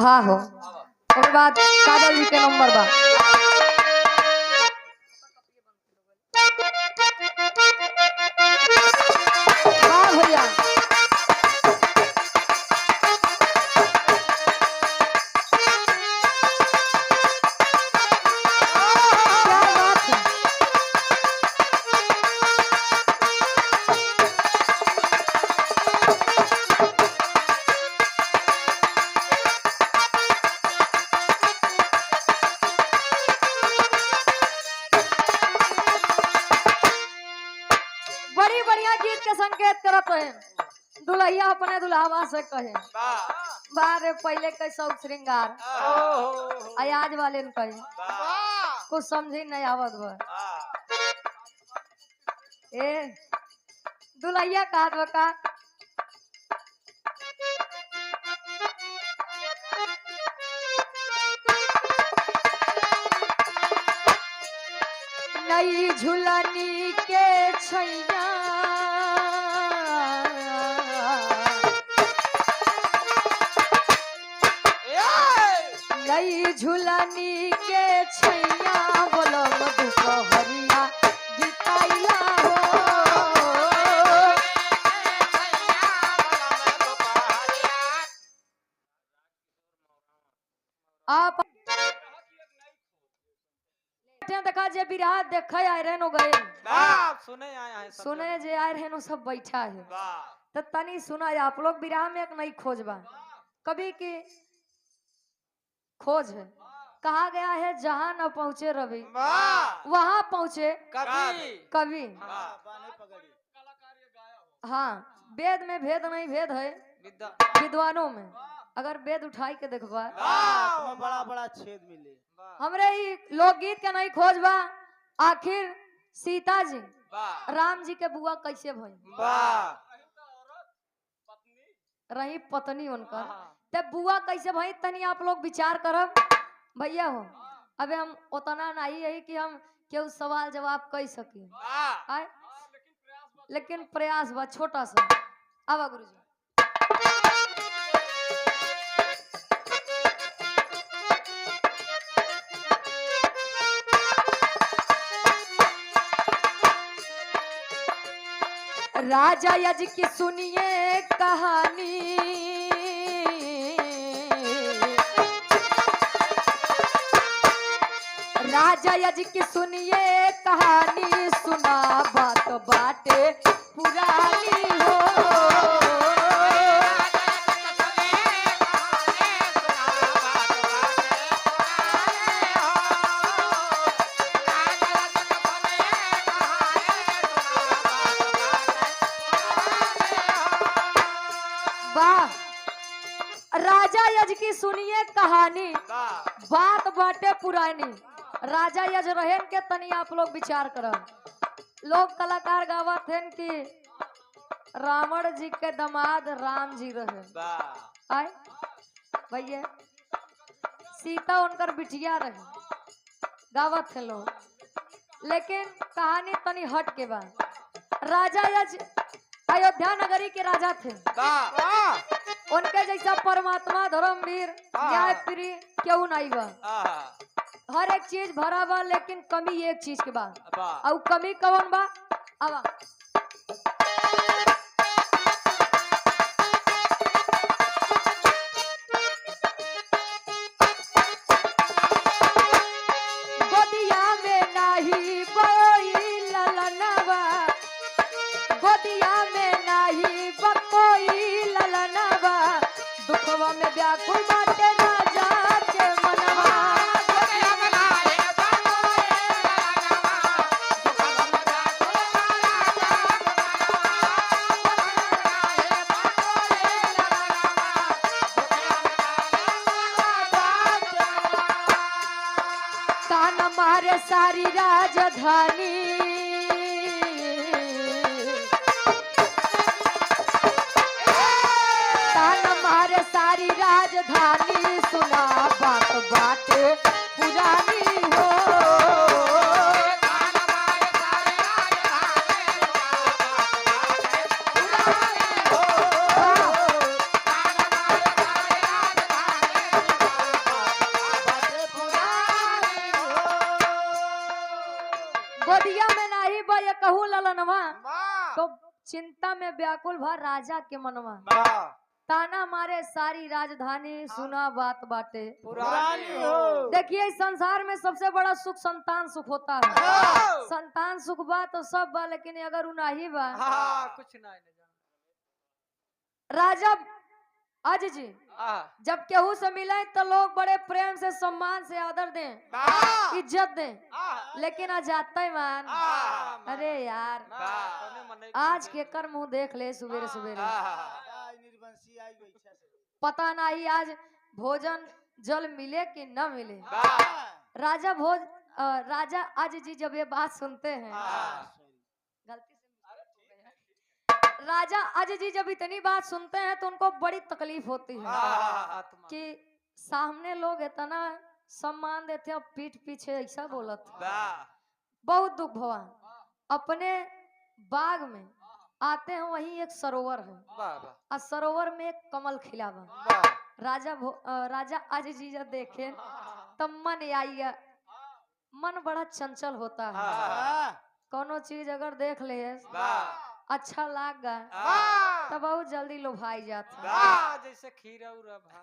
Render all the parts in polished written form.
हाँ हो ओकर बाद काजल जी के नंबर बा। हाँ भैया क्या बात है। बड़ी बढ़िया गीत के संकेत करत है। दुल्हिया अपने दुल्हावा से कहे बारे पहले के शौक श्रृंगार आज वाले ने कहे कुछ समझी नहीं आवत बा। ए दुल्हिया कहत बा का नई झुलनी के छैया नई झुलनी के छैया बोलो मधुकहरिया बिताइला हो आप देखा जे बिरात देखे आए रहन हो गए सुने जे आए रहन सब बैठा है तो तनी सुना आप लोग बिराह में एक नई खोजबा कभी की खोज है। कहा गया है जहां न पहुंचे रवि वहां पहुंचे कवि। हाँ वेद में भेद नहीं भेद है विद्वानों में अगर वेद उठाई के देखबा बड़ा बड़ा छेद मिले। हमरे ही लोकगीत के नहीं खोजबा आखिर सीता जी राम जी के बुआ कैसे भई रही पत्नी उनकर तब बुआ कैसे भई तनी आप लोग विचार करब भैया हो। अबे हम उतना नहीं है कि हम केहू सवाल जवाब कह सकी आए लेकिन प्रयास बा छोटा सा। आवा गुरुजी राजा यज की सुनिए कहानी राजा यज की सुनिए कहानी सुना बात बाटे पुरानी हो राजा यज की सुनिए कहानी बात बाटे पुरानी। राजा यज रहेन के तनी आप लोग विचार करब। लोग कलाकार गावत हैं कि रावण जी के दामाद राम जी रहे आए भैया सीता उनकर बिटिया रहे गावत है लोग लेकिन कहानी तनी हट के बा। राजा यज अयोध्या नगरी के राजा थे उनके जैसा परमात्मा धर्मवीर न्याय प्रिय क्यों नहीं बा। हर एक चीज भरा बा लेकिन कमी एक चीज के बा और कमी कौन बा आवा गोदिया में नाही बोई ललनवा गोदिया में नाही बकोई ललनवा दुखवा में व्याकुल बाटे राजा के मनवा ताना मारे सारी राजधानी ताना मारे सारी राजधानी सुना बात बाटे पुरानी हो गोदिया में नाही बा ये कहूँ ललनवा, वाह तो चिंता में व्याकुल भा राजा के मनवा। वाह ताना मारे सारी राजधानी, सुना बात बाटे पुरानी हो। देखिए इस संसार में सबसे बड़ा सुख संतान सुख होता है। हाँ। संतान सुख बा तो सब बा, लेकिन अगर उ नाही बा। हाँ कुछ ना राजा अज जी हाँ जब केहू से मिले तो लोग बड़े प्रेम से सम्मान से आदर दें, वाह इज्जत दें, हाँ लेकिन आज जाता ही मान। हाँ अरे यार आज के कर मुंह देख ले सवेरे सवेरे, पता नहीं आज भोजन जल मिले कि न मिले। राजा आज जी जब ये बात सुनते हैं, गलती से राजा आज जी जब इतनी बात सुनते हैं तो उनको बड़ी तकलीफ होती है कि सामने लोग इतना सम्मान देते हैं और पीठ पीछे ऐसा बोलत। बहुत दुख भवा। अपने बाग में आते हैं, वहीं एक सरोवर है और सरोवर में एक कमल खिला बा। राजा आज जी जब देखे तब मन आई, मन बड़ा चंचल होता है। कोनो चीज अगर देख ले अच्छा लाग गया तब बहुत जल्दी लुभाई जाता। जैसे खीरा उरा भा।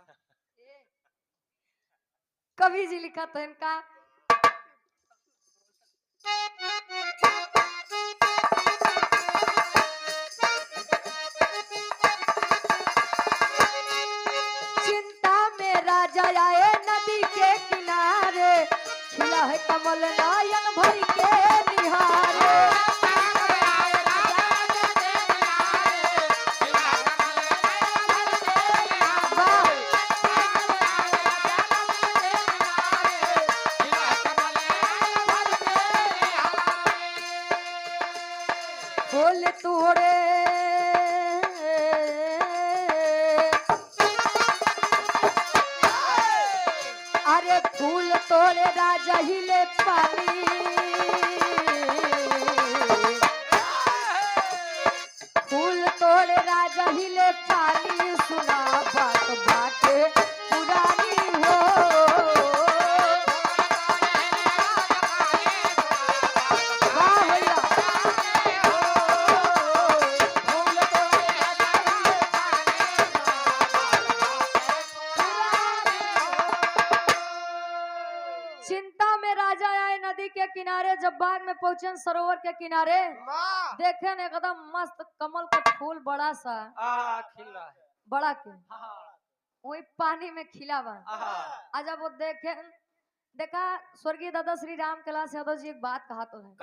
कवि जी लिखा था इनका, चिंता में राजा आए नदी के किनारे, खिला है कमल नयन भर के निहारे। फूल तोड़े अरे फूल तोड़े राजा हिले पानी, फूल तोड़े राजा हिले पानी, सुना बात बाटे पुरानी हो। वाह भैया चिंता में राजा आए नदी के किनारे, जब बाग में पहुंचे सरोवर के किनारे देखे न एकदम मस्त कमल का फूल बड़ा सा खिल रहा है। बड़ा के वही पानी में खिला बा। आज जब वो देखा स्वर्गीय दादा श्री राम कैलाश यादव जी एक बात कहा तो है,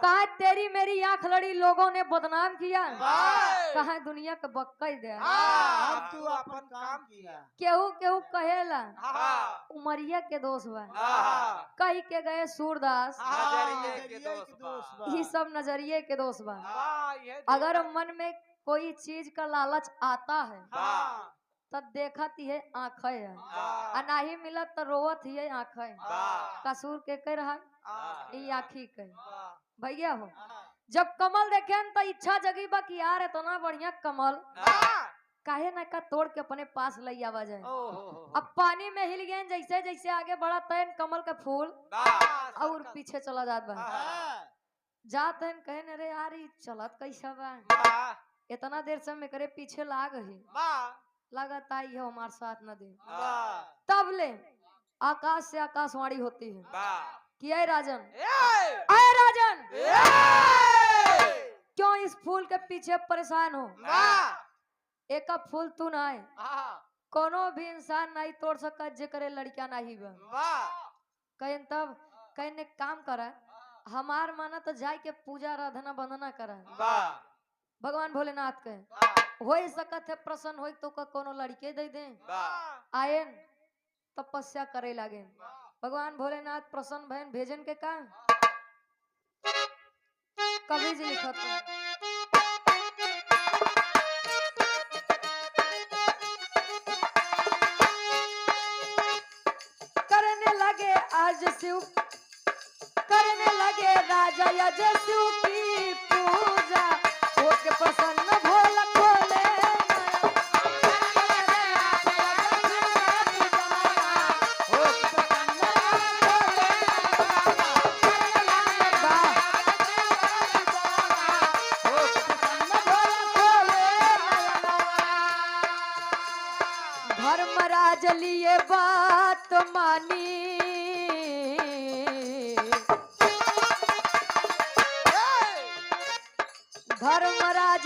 कहा तेरी मेरी आंख लड़ी लोगों ने बदनाम किया, कहा दुनिया का बक्का ही दे। तू अपन काम किया। केहू केहू कहेला उमरिया के दोष बा, कही के गए सूरदास, ये सब नजरिए के दोष बा। अगर मन में कोई चीज का लालच आता है तब देखत ही है आँखें है, और नहीं मिलत तो रोवत ही है आँखें। कसूर के कह रहा ये आँखी के भैया हो। जब कमल देखे तो इच्छा जगी बा कि यार इतना बढ़िया कमल काहे ना का तोड़ के अपने पास ले आवा जाए। अब पानी में हिल गए, जैसे जैसे आगे बढ़ा तैन कमल का फूल और पीछे चला जात बा। जात है कहे अरे यार चलत कैसा बा, इतना देर से मैं करे पीछे लाग ही लगता है हमारे साथ न दे। तब ले आकाश से आकाशवाणी होती है कि अय राजन, अय राजन, क्यों इस फूल के पीछे परेशान हो? एक फूल तू ना है, कोनो भी इंसान नहीं तोड़ सका जे करे लड़किया नहीं बा। कहीं तब कहीं काम करा, हमार माना तो जाय के पूजा आराधना वंदना करा भगवान भोलेनाथ के। हो सकत है प्रसन्न हो तो कोनो लड़के दे दे, आयन तपस्या करे लगे। भगवान भोलेनाथ प्रसन्न भयन भेजन के का कवि जी लिखत है, करने लगे आज शिव, करने लगे राजा यज शिव की पूजा, होके प्रसन्न भोला खोले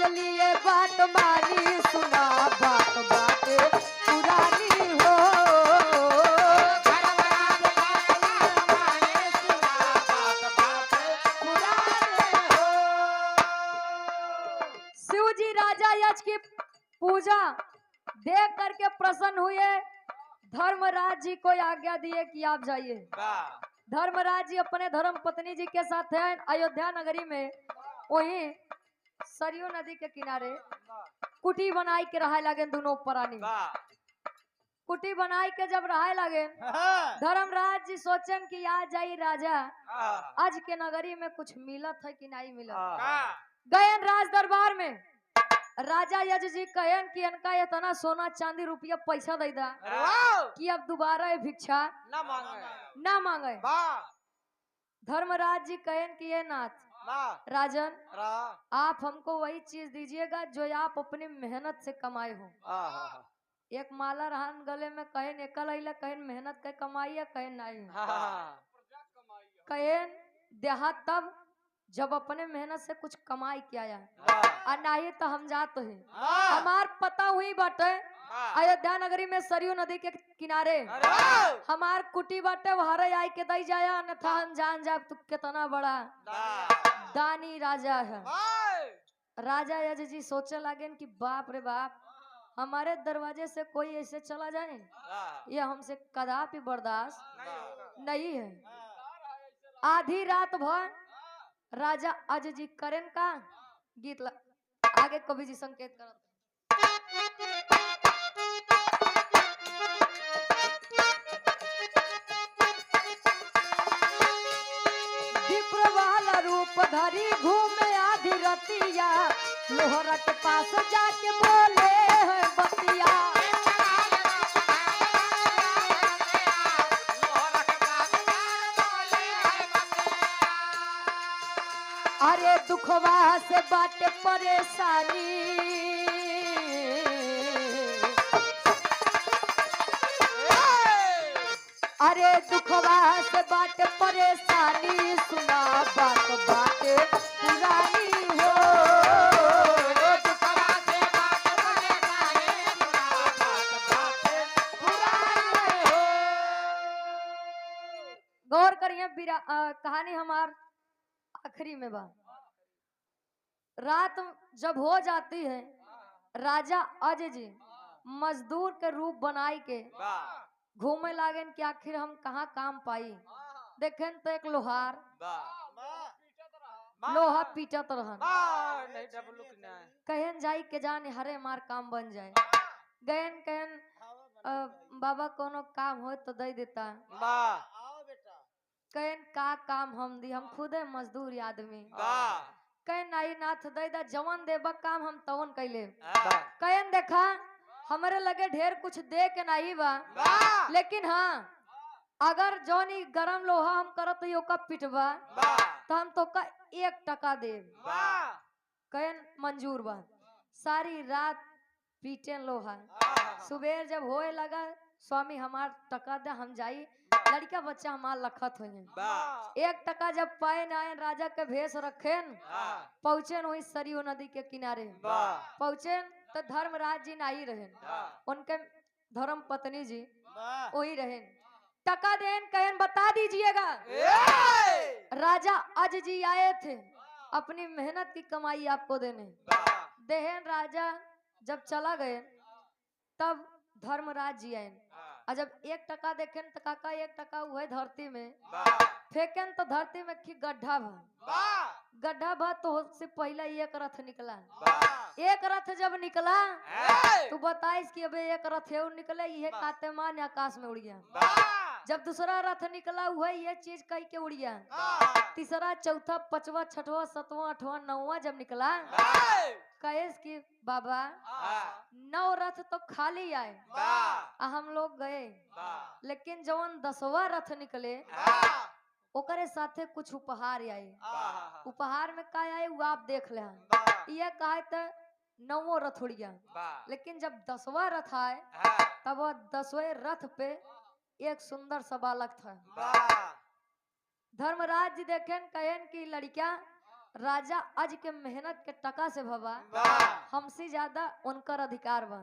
लिए बात मानी सुना बात बाटे पुरानी हो। शिव जी राजा यज की पूजा देख करके प्रसन्न हुए। धर्मराज जी को आज्ञा दिए कि आप जाइए। धर्मराज जी अपने धर्म पत्नी जी के साथ हैं अयोध्या नगरी में। वहीं सरयू नदी के किनारे कुटी बनाई के रहा लगे दोनों प्राणी। कुटी बनाई के जब रहा लगे धर्मराज जी सोचन कि आज जाई राजा आज के नगरी में कुछ मिलत है कि नहीं मिलत। गए राज दरबार में राजा यज जी कहन कि इनका इतना सोना चांदी रुपया पैसा दे दा कि अब दोबारा ये भिक्षा ना मांगे। धर्मराज जी कहन कि ये नाथ राजन आप हमको वही चीज दीजिएगा जो आप अपनी मेहनत से कमाए हो। एक माला रहन गले में कहन एकल अइला कहन मेहनत के कमाई है कहन नहीं कहन देहात तब जब अपने मेहनत से कुछ कमाई किया जाए और नहीं तो हम जाते हैं। हमार पता हुई बाटे अयोध्या नगरी में सरयू नदी के किनारे हमार कुटी बाटे वहारे आई के दई जाया अन्यथा हम जान जाब तू कितना बड़ा दानी राजा है। राजा यज जी सोचे लगे कि बाप रे बाप हमारे दरवाजे से कोई ऐसे चला जाए ये हमसे कदापि बर्दाश्त नहीं है। आधी रात भर राजा अज जी करें का गीत आगे कवि जी संकेत करत विप्रवाल रूप धरी घूमे आधी रतिया लोहरा के पास जाके बोले है बतिया। अरे दुखवा से बाटे परेशानी अरे दुखवा से बाटे परेशानी सुना बात बाटे पुरानी हो। दुखवा से बाटे परेशानी सुना बात बाटे पुरानी हो। गौर करिए कहानी हमार आखिरी में बा। रात जब हो जाती है राजा अज जी मजदूर के रूप बनाई के घूमे लागन कि आखिर हम कहाँ काम पाई। देखें तो एक लोहार लोहा पीटत रहन कहन जाई के जाने हरे मार काम बन जाए। गयन कहन बाबा कोनो काम हो तो दे देता। कहन का काम हम दी हम खुदे मजदूर आदमी। कहन नहीं नाथ दे दा जवन देबा काम हम तवन कैले। कहन देखा हमारे लगे ढेर कुछ दे के नहीं बा लेकिन हाँ अगर जौनी गरम लोहा हम करत हो का पिटबा तो हम तो का 1 टका देब। कहन मंजूर बा। सारी रात पीटे लोहा। सुबह जब होए लगा स्वामी हमार टका दे हम जाई लड़का बच्चा हमार लखत हो। 1 टका जब पाए न आए राजा के भेष रखेन पहुंचेन वही सरयू नदी के किनारे पहुंचेन तो धर्मराज जी नहीं रहेन उनके धर्म पत्नी जी वही रहेन। टका देन कहन बता दीजिएगा राजा अज जी आए थे अपनी मेहनत की कमाई आपको देने। देहन राजा जब चला गए तब धर्मराज जी आए और जब 1 टका देखें तो काका 1 टका हुए धरती में फेंकन तो धरती में की गड्ढा भा तो उससे पहले 1 रथ निकला। 1 रथ जब निकला तो बताइस कि अबे 1 रथ है निकले ये काते मान आकाश में उड़ गया। जब दूसरा रथ निकला हुआ ये चीज कह के उड़ गया। तीसरा चौथा 5वां 6वां 7वां 8वां 9वां जब निकला कहेस कि बाबा 9 रथ तो खाली आए हम लोग गए लेकिन जवन 10वां रथ निकले ओकरे साथे कुछ उपहार आए। उपहार में का आए वो आप देख ले। ये कहे तो 9वां रथ उड़ गया लेकिन जब 10वां रथ आए तब वह 10वें रथ पे एक सुंदर सा बालक था। धर्मराज जी देखें कहन की लड़किया राजा आज के मेहनत के टका से भवा हमसे ज्यादा उनकर अधिकार बा।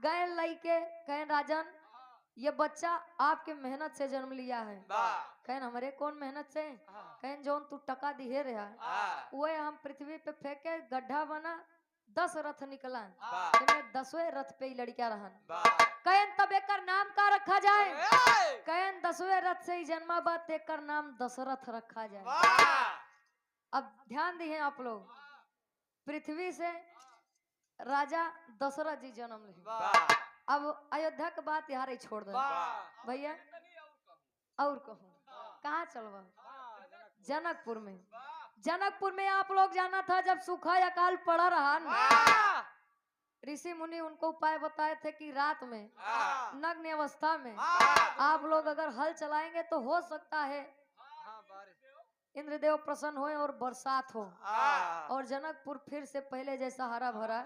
गए लइके कहें राजन ये बच्चा आपके मेहनत से जन्म लिया है। कहें हमारे कौन मेहनत से? कहें जोन तू टका दिहे रहा वो हम पृथ्वी पे फेंके गड्ढा बना 10 रथ निकला 10वें रथ पे ही लड़कियां रहन। कहें तब एकर नाम का रखा जाए? कहें 10वें रथ से ही जन्मा बात एकर नाम दशरथ रखा जाए। अब ध्यान दिए आप लोग, पृथ्वी से राजा दशरथ जी जन्म ले। अब अयोध्या के बात यहाँ ही छोड़ दो भैया, और कहूँ कहाँ चलवा? जनकपुर में। जनकपुर में आप लोग जाना था जब सूखा अकाल पड़ा रहा, ऋषि मुनि उनको उपाय बताए थे कि रात में नग्न अवस्था में आप लोग अगर हल चलाएंगे तो हो सकता है इंद्रदेव प्रसन्न होए और बरसात हो और जनकपुर फिर से पहले जैसा हरा भरा।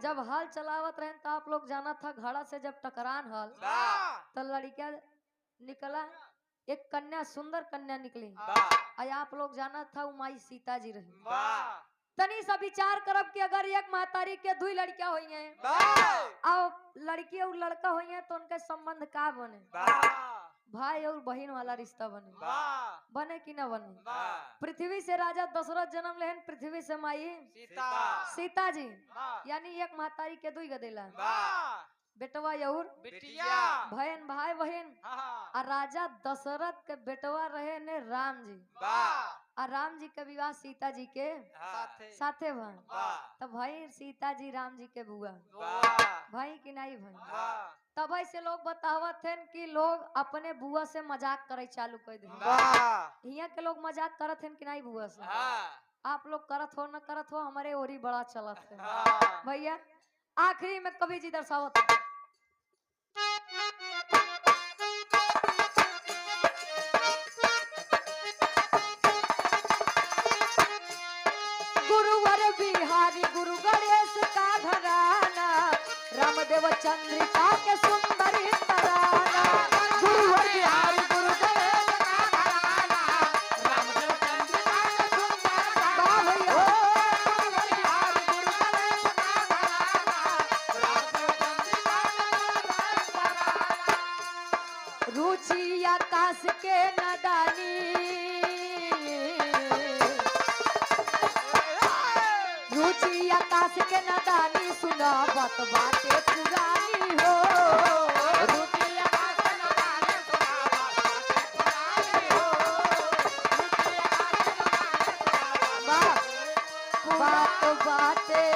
जब हल चलावत रहे तो आप लोग जाना था घड़ा से जब टकरान हल तो लड़कियां निकला, एक कन्या सुंदर कन्या निकली। और आप लोग जाना था उमाई सीता जी रही। तनी सा विचार करब कि अगर एक महतारी के 2 लड़कियां हुई हैं और लड़की और लड़का हुई हैं तो उनके संबंध का बने? भाई और बहन वाला रिश्ता बने। बने कि न बने? पृथ्वी से राजा दशरथ जन्म लेन, पृथ्वी से माई सीता जी, यानी एक महतारी के 2 गदेला बेटवा और बिटिया बहन भाई बहन। और राजा दशरथ के बेटवा रहे ने राम जी, और राम जी के विवाह सीता जी के साथे भन। तब भाई सीता जी राम जी के बुआ भाई कि नहीं भाई? तब से लोग बतावत थे कि लोग अपने बुआ से मजाक करे चालू कर दे। यहाँ के लोग मजाक करत हैं कि नहीं बुआ से? आप लोग करत हो न करत हो, हमारे ओरी बड़ा चलत है भैया। आखिरी में कवि जी दर्शावत गुरुवर बिहारी गुरु गणेश का घराना, रामदेव चंद्रिका के सुंदरी तराना। गुरुवर बिहारी गुरु गणेश का घराना, रामदेव चंद्रिका के सुंदरी तराना। रुचि आकाश के नदानी, रुचि आकाश के नदानी, सुना बात बातें पुरानी हो। रुचि आकाश के नदानी, सुना बात बातें